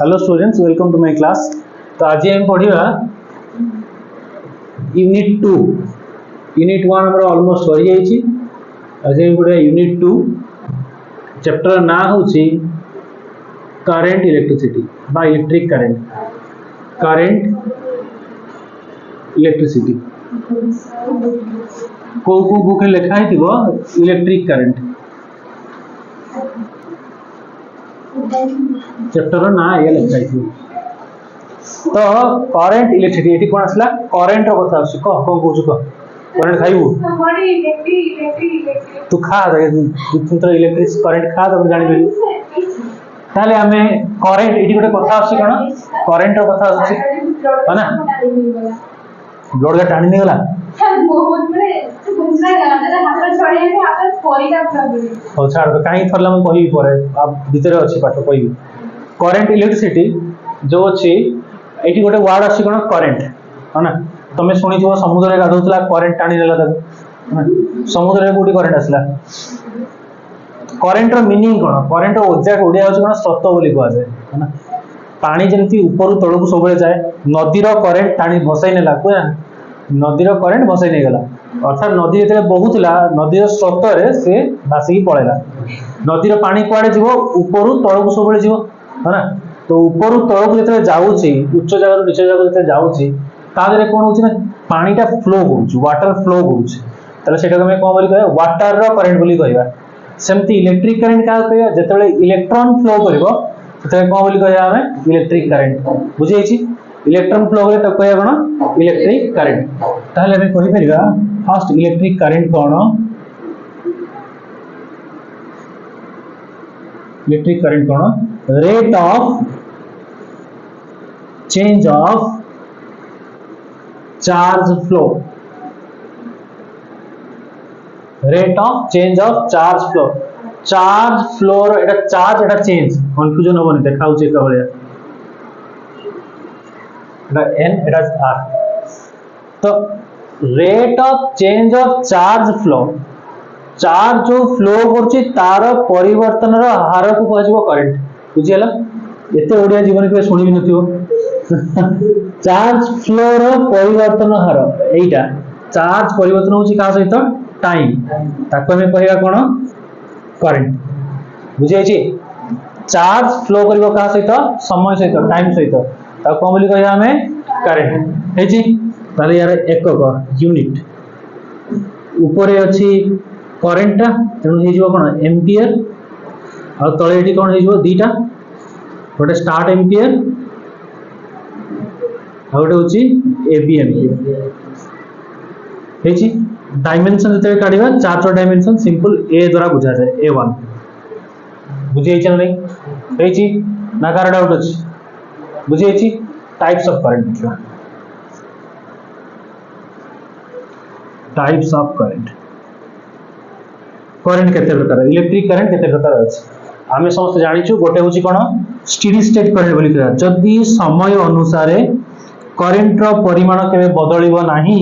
Hello students, welcome to my class. तो आज हम पढ़ा यूनिट 2। यूनिट 1 हमर ऑलमोस्ट सरी जाइए। आज हम पढ़ा यूनिट 2। चैप्टर ना होची करंट इलेक्ट्रिसिटी बा इलेक्ट्रिक करंट। करंट इलेक्ट्रिसिटी को बुक लिखा है इलेक्ट्रिक करंट। चैप्टर ना ये लिखा है। तो करंट इलेक्ट्रिसिटी ये कौन आसला करंट कथा आस कह कौन कहूँ कह करंट खाइबू तू खा तो इलेक्ट्रिक करंट खा तब जान ताले आमे करंट ये गोटे कथा आस कौन करंट कथा आस है ना ब्लड का टाणी नहीं गला छाड़ तो कहीं थरला मैं कहि पर आप भीतर अच्छी पाठ कहि करंट इलेक्ट्रिसिटी जो अच्छी ये गोटे वार्ड आसी कौन करेन्ट है ना। तुम शुणी समुद्र गाधुला करेन्ट टाणी ना समुद्र कौटी करेन्ट आसला करेन्ट मीनिंग कौन करेन्ट एक्जाक्ट ओडिया हूँ कौन स्रोत बोली कहुए है ना। पानी जमी ऊपर तौक सब जाए नदीर करेन्ट टाणी भसई नेला कह नदीर करेन्ट भसई नहीं गला अर्थात नदी जो बहुला नदीर स्रोत से भासिकी पड़ेगा नदीर पानी कुआड़े जीव ऊपर तौक सब जीव है ना। तो ऊपर तौक जो जाऊँगी उच्च जगह नीच जगह जो जाऊँगी तादे कौन हो पानीटा फ्लो हो वाटर फ्लो होता कौन बोली कह वाटर करेन्ट बोली कहवा सेमती इलेक्ट्रिक करेन्ट क्या कह जो इलेक्ट्रॉन फ्लो कर कौन बोली कह इलेक्ट्रिक करेन्ट बुझे इलेक्ट्रॉन फ्लो करे कह कौन इलेक्ट्रिक करेन्ट। ताहले हमें कहि परिबा फर्स्ट इलेक्ट्रिक करेन्ट कौन इलेक्ट्रिक करेन्ट कौन rate of change of charge flow rate of change of charge flow Etah charge Etah change confusion होबनी देखाउछ एक भलिया एटा एन एटा आर। तो rate of change of charge flow charge जो flow करछि तार परिवर्तन रो हार को कहजिवो करंट बुझियला एते ओडिया जीवन के सुनि नथियो चार्ज फ्लो रो परिवर्तन हार एटा चार्ज परिवर्तन होछि का सहित टाइम ताको हमें कहया कोन करंट बुझे छी चार्ज फ्लो करबो का सहित समय सहित टाइम सहित ताको कोन बोली कहया हमें करंट हे छी। ताले यार एकक यूनिट ऊपर अछि करंट ता तेनु हे जीवो कोन एम्पियर आ तळे एठी कोन हे जीवो दीटा गोटे स्टार्ट एम्पियर आ गोटे होची एबी एम्पियर हे छी। डायमेंशन जते काढिबा चार्ज डायमेंशन सिंपल ए द्वारा बुझा जाए A1 बुझे छी नहीं हे छी ना कार डाउट अछि बुझे छी। Types of current types of current current केते प्रकार इलेक्ट्रिक करंट केते प्रकार अछि आमे समस्त जानिछु गोटे होची कोन स्टेडी स्टेट करंट बोली कहया जदी समय अनुसार करंट रो परिमाण केबे बदलिबो नाही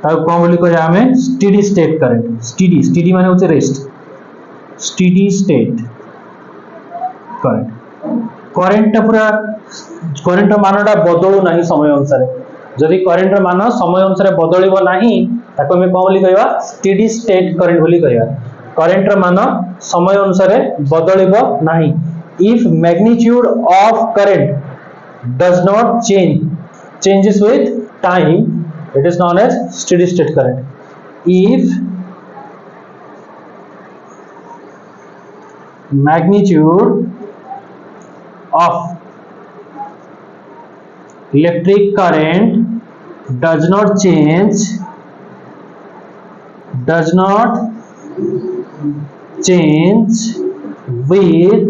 ताको कोन बोली कहया हमें steady state current steady steady माने होचे rest steady state current current पूरा करंट मानटा बदलू नाही समय अनुसार जदि करंट मान समय अनुसार बदलिबो नाही ताको हमें कोन बोली कहया स्टेडी स्टेट करंट बोली कहया करंट मान समय अनुसार बदलिबो नाही if magnitude of current does not changes with time it is known as steady state current if magnitude of electric current does not change with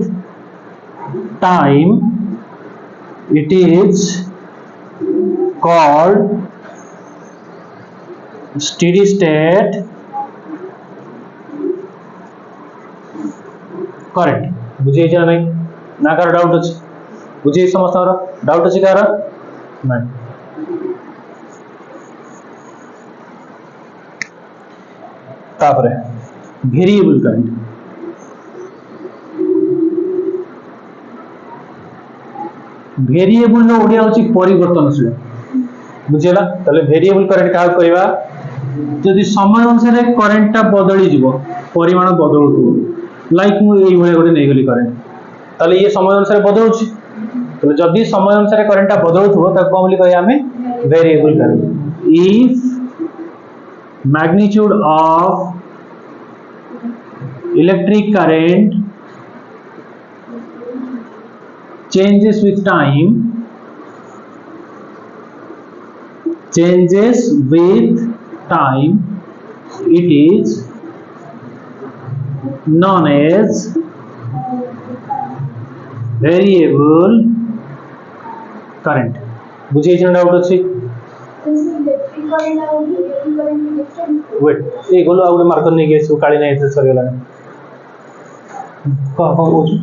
time it is called steady state current बुझे छ नहीं ना car doubt अछि बुझे समस्त doubt अछि कार नहीं तापरे वेरिएबल करंट वेरिएबल नो ओडिया होची परिवर्तनशील बुझिला तले वेरिएबल करंट का कहबा जदि समय अनुसार करंट टा बदली जीवो परिमाण बदलुतो लाइक मु एई भले गोटे नै गली करंट तले ये समय अनुसार बदलुची तो जदि समय अनुसार करंट टा बदलुतो त कोन बोली कहया हमें variable current if magnitude of electric current changes with time it is known as variable current बुझे छ डाउट अछि वेट ए गोलो आउटे मार्कर नै गेसु काली नै एथे सरी गेला को बोछु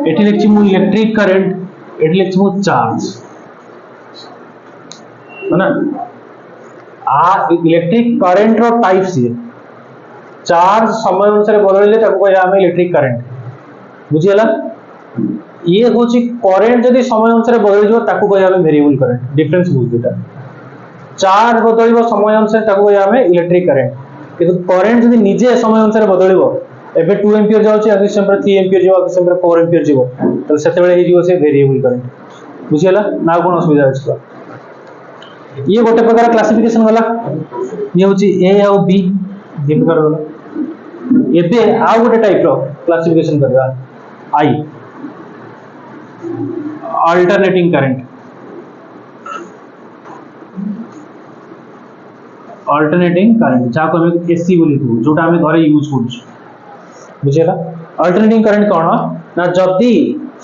एठी लिखछि मु इलेक्ट्रिक करंट एठी लिखछि मु चार्ज है ना आ इलेक्ट्रिक करंट रो टाइप से चार्ज समय अनुसार बदलले ताको कहया हम इलेक्ट्रिक करंट बुझियला ये होची करंट जदी समय अनुसार बदल जो ताको कहया हम वेरिएबल करंट डिफरेंस बुझ देता चार्ज बदलबो समय अनुसार ताको कहया हम इलेक्ट्रिक करंट किंतु करंट जदी निजे समय अनुसार बदलबो एबे 2 एंपियर जाउची अगले समय 3 एंपियर जाउ अगले समय 4 एंपियर जीवो तो सेते बेले हे जीवो से वेरिएबल करंट बुझियला ना कोन असुविधा अछि ये गोटे प्रकार क्लासिफिकेशन वाला ये होची ए और बी ये प्रकार वाला एबे आ गोटे टाइप रो क्लासिफिकेशन करबा आई अल्टरनेटिंग करंट जाको हम एसी बोली कहू जोटा हम घरे यूज करू बुझेला अल्टरनेटिंग करंट कोन ना जदी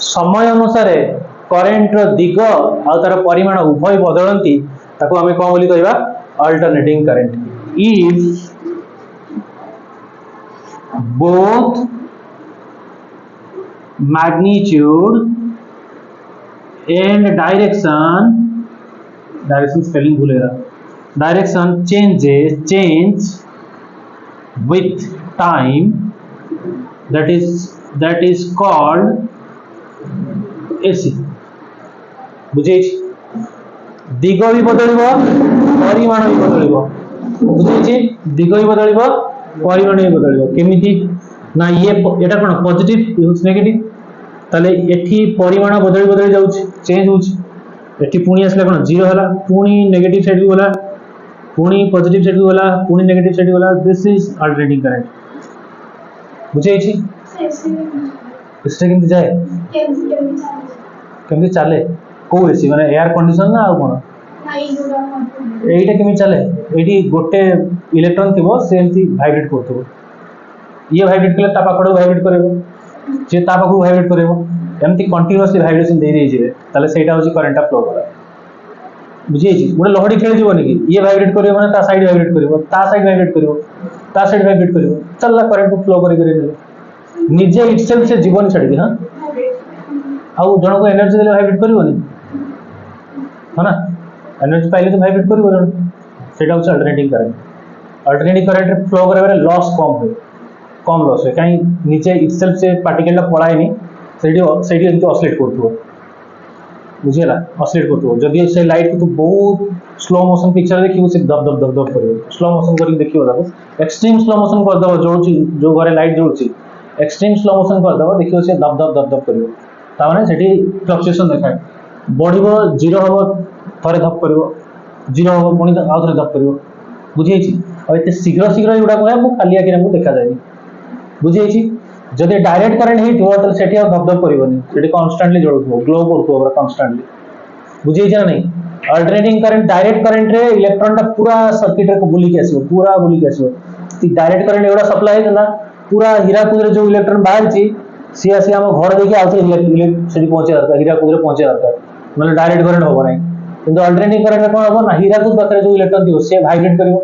समय अनुसार करंट रो दिग आ तार परिमाण उभय बदलंती ताको हमें कोन बोली कहबा alternating current if both magnitude and direction spelling भूलेगा direction change with time that is called AC बुझे दिग भी बदलिबो परिमाण भी बदलिबो बुझे दिग भी बदलिबो परिमाण भी बदलिबो केमिति ना ये एटा कोन पॉजिटिव यूज नेगेटिव ताले एठी परिमाण बदली जाउछ चेंज होछ एठी पुणी आसला कोन जीरो हला पुणी नेगेटिव साइड को गला पुणी पॉजिटिव साइड को गला पुणी नेगेटिव साइड को गला दिस इज अल्टरनेटिंग करंट बुझे छी इससे केमति जाए केमति चले को एसी माने एयर कंडीशन ना आ कोन एटा केमि चले एटी गोटे इलेक्ट्रॉन थिबो सेमति वाइब्रेट करथबो ये वाइब्रेट कले ता पाखडो वाइब्रेट करेबो जे ता पाखो वाइब्रेट करेबो एमति कंटीन्यूअसली वाइब्रेशन दे दे जे ताले सेटा होची करंट फ्लो करा बुझी छी गोटे लहड़ी खेल जीवनी कि ये वाइब्रेट करियो माने ता साइड वाइब्रेट करियो ता साइड वाइब्रेट करियो ता साइड वाइब्रेट करियो चलला करंट फ्लो करी करी निजे इटसेल्फ से जीवन छाडी हां आउ जण को एनर्जी देले वाइब्रेट करियोनी है ना एनर्जी पाइले तो वाइब्रेट करियो जण सेटा होची अल्टरनेटिंग करंट फ्लो करे लॉस कम लॉस है कहीं नीचे इटसेल्फ से पार्टिकल पड़ाएनी सेठी एमती ऑसिलेट करथबो बुझिला ऑसिलेट करथबो जदी से लाइट को तो बहुत स्लो मोशन पिक्चर देखियो से दब दब दब दब करियो स्लो मोशन करी देखियो दाबो एक्सट्रीम स्लो मोशन कर दबो जो घरे लाइट जळुची एक्सट्रीम स्लो मोशन कर दबो देखियो से दब दब दब दब करियो ता माने सेठी फ्लक्चुएशन देखाय बढ़िबो जीरो हबो थरे धप करियो जीरो हबो पुणी आ थरे धप करियो बुझी छी और एते शीघ्र एडा को मु खाली आके मु देखा जाय बुझी छी जदि डायरेक्ट करंट हिट हो तो सेठी धप धप करिवनी सेठी कांस्टेंटली जळुथबो ग्लो करथबो बरा कांस्टेंटली बुझी छी नहीं अल्टरनेटिंग करंट डायरेक्ट करंट रे इलेक्ट्रॉन टा पूरा सर्किट रे बुली के आसीबो ती डायरेक्ट करंट एडा सप्लाई है ना पूरा हीराकुद रे जो इलेक्ट्रॉन बाहर छी सी आसी हम घर देखि आउथरे सेठी पहुंचे दरकार हीराकुद रे पहुंचे दरकार मतलब डायरेक्ट करंट होबो नहीं किंतु अल्टरनेटिंग करंट कोन होबो ना हीराकुद पाखरे जो इलेक्ट्रॉन दियो से वाइब्रेट करिवो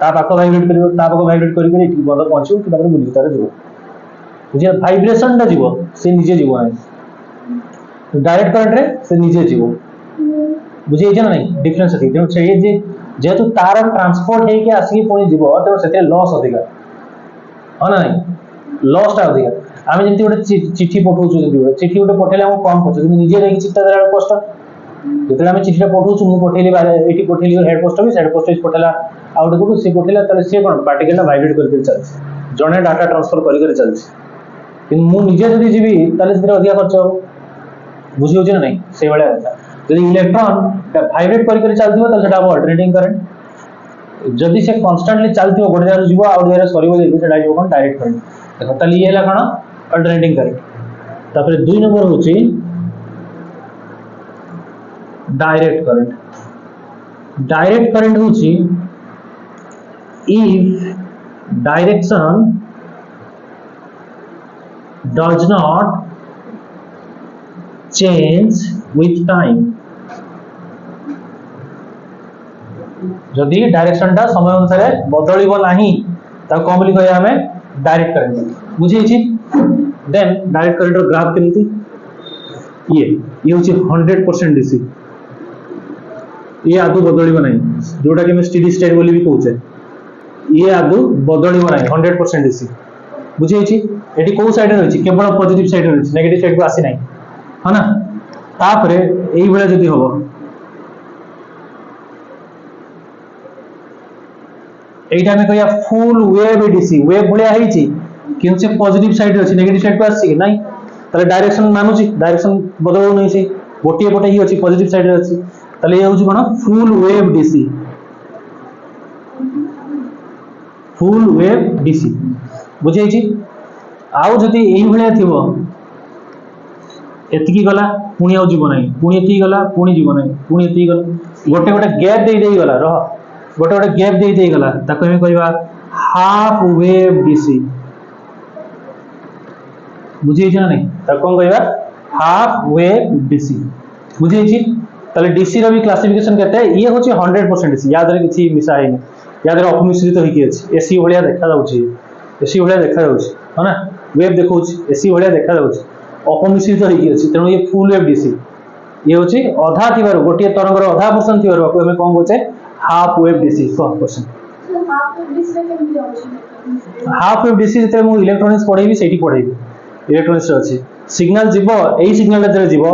ता पाखो वाइब्रेट करिवो ता पाखो वाइब्रेट करी करी ठीक बंद पहुंचो कि तापर बुली तारे जीवो बुझिया वाइब्रेशन टा जीवो से निजे जीवो नहीं डायरेक्ट करंट रे से निजे जीवो बुझे जे नहीं डिफरेंस अछि तेनु छै जे जेहेतु तार ट्रांसपोर्ट है कि आसिक पुणी जीव तेणु से लॉस अधिका हाँ ना नहीं लॉस टा अधिका आम जमी गोटे चिठी पठाऊँ चिठी गोटे पठेले आम कम खर्च कि निजे जाकि चिठा देला कष्ट जो आम चिठा पठाऊँ मुझे पठेली ये पठेली head post office head post office पठेला आउ गोटे कौटू सी पठेला सी कौन पार्टिकल भाइब्रेट करके चलती जड़े डाटा ट्रांसफर कर चलती मुझे जब जी से अधिक खर्च हम बुझे ना नहीं से भाया कथा जब इलेक्ट्रॉन भाइब्रेट कर चलती है अल्टरनेटिंग करंट जदि से कन्स्टांटली चलती गोटे जगह जीव आउ जगह सर कौन डायरेक्ट करंट देखो ताले ये है कौन अल्टरनेटिंग करंट तापर 2 नंबर होची डायरेक्ट करंट होची if direction does not change with time जदि डायरेक्शन टा समय अनुसार बदलिबो नाही ता कोन बोली कहया हमें डायरेक्ट करंट बुझी छी देन डायरेक्ट करंट रो ग्राफ केमती ये होची 100% डीसी ये आदु बदलिबो नाही जोटा कि मैं स्टेडी स्टेट बोली भी कहूचे ये आदु बदलिबो नाही 100% डीसी बुझी छी एटी को साइड रे अछि केवल पॉजिटिव साइड रे अछि नेगेटिव साइड को आसी नाही है ना तापरे एई बेला जदी होबो एटा में कहया फुल वेव डीसी वेव भलिया हेछि किन से पॉजिटिव साइड रे अछि नेगेटिव साइड को आसी कि नाही तले डायरेक्शन मानुछि डायरेक्शन बदलउ नै छै गोटिए पटे ही अछि पॉजिटिव साइड रे अछि तले ये होछि कोन फुल वेव डीसी बुझे छी आउ जदी एई भलिया थिबो एतिकी गला पुणी आउ जीव नाही पुणी एतिकी गला पुणी जीव नाही पुणी एतिकी गला गोटे गोटे गैप दे गला रह गोटे गोटे गैप दे गला ताको हम कहबा हाफ वेव डीसी बुझे छी ना नहीं ताको कोन कहबा हाफ वेव डीसी बुझे छी ताले डीसी रो भी क्लासिफिकेशन केते ये होची 100% डीसी याद रे किछि मिसा हैनी याद रे अपमिश्रित होई अछि एसी भलिया देखा जाउछि एसी भलिया देखा जाउछि है ना वेव देखौछि एसी भलिया देखा जाउछि अपमिश्रित होई अछि तेणु ये फुल वेव डीसी ये होची आधा थिबारो गोटिए तरंगर आधा पोर्शन थिबारो को हमें कोन होचे half wave DC 100% half wave DC रे केमि जाउछि हाफ वेव डीसी जते मु इलेक्ट्रॉनिक्स पढेबी सेठी पढेबी इलेक्ट्रॉनिक्स रे अछि सिग्नल जीवो एई सिग्नल जते जीवो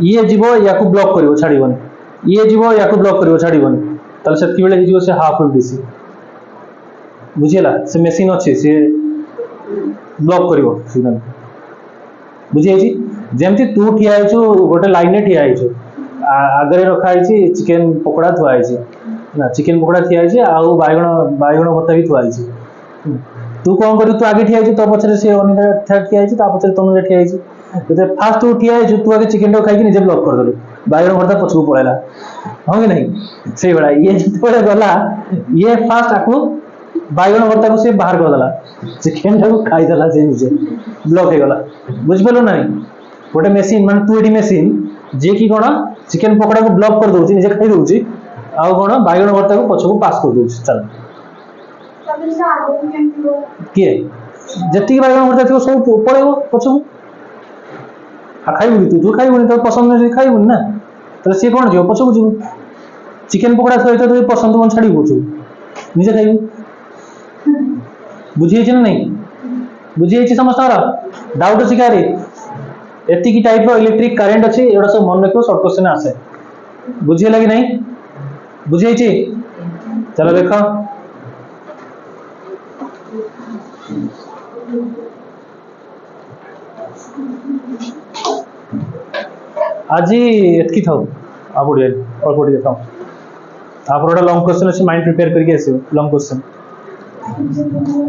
ये जीवो याकू ब्लॉक करिवो छाड़ीबोनी ये जीवो याकू ब्लॉक करिवो छाड़ीबोनी तले सेति बेले जीवो से हाफ वेव डीसी बुझियला से मशीन अछि से ब्लॉक करिवो सिग्नल बुझी छी जेमती तू ठिया आइछु गोटे लाइन रे ठिया आइछु आगरे रखा आइछि चिकन पकोड़ा थुआ आइछि ना चिकन पकोड़ा ठिया आइछि आउ बाइगण भर्ता भी थुआ आइछि तू कोन करू तू आगे ठिया आइछु तो पछरे से ओनिदा ठिया आइछि ता पछरे तनु ठिया आइछि तो फास्ट तू ठिया आइछु तू आगे चिकन रो खाइ कि निजे ब्लॉक कर दलु बाइगण भर्ता पछकु पळेला हो कि नहीं से बड़ा ये जते गला ये फास्ट आकु बाइगण भर्ता को से बाहर कर दला चिकन को खाई दला से निजे ब्लॉक हे गला बुझ पलो नहीं गोटे मशीन मान तू एडी मशीन जे की कोन चिकन पकोड़ा को ब्लॉक कर दोछि निजे खाई दोछि आ कोन बाइगण भर्ता को पछ को पास कर दोछि चल तबे से आगो केन के जति बाइगण भर्ता थियो सब पळेबो पछ को आ खाइबो तू खाइबो तो पसंद नहीं खाइबो ना तो से कोन जो पछ को जो चिकन पकोड़ा सहित तो पसंद कोन छाड़ी बोछु निजे खाइबो बुझिए छी ना नहीं बुझिए छी समस्त डाउट अछि कारे एति की टाइप रो इलेक्ट्रिक करंट अछि एडा सब मन रखियो शॉर्ट क्वेश्चन आसे बुझिए लगी नहीं बुझिए छी चलो देखो आज एतकी थाउ आ बढ़िया और बढ़िया थाउ आप लॉन्ग क्वेश्चन अछि माइंड प्रिपेयर करके आसियो लॉन्ग क्वेश्चन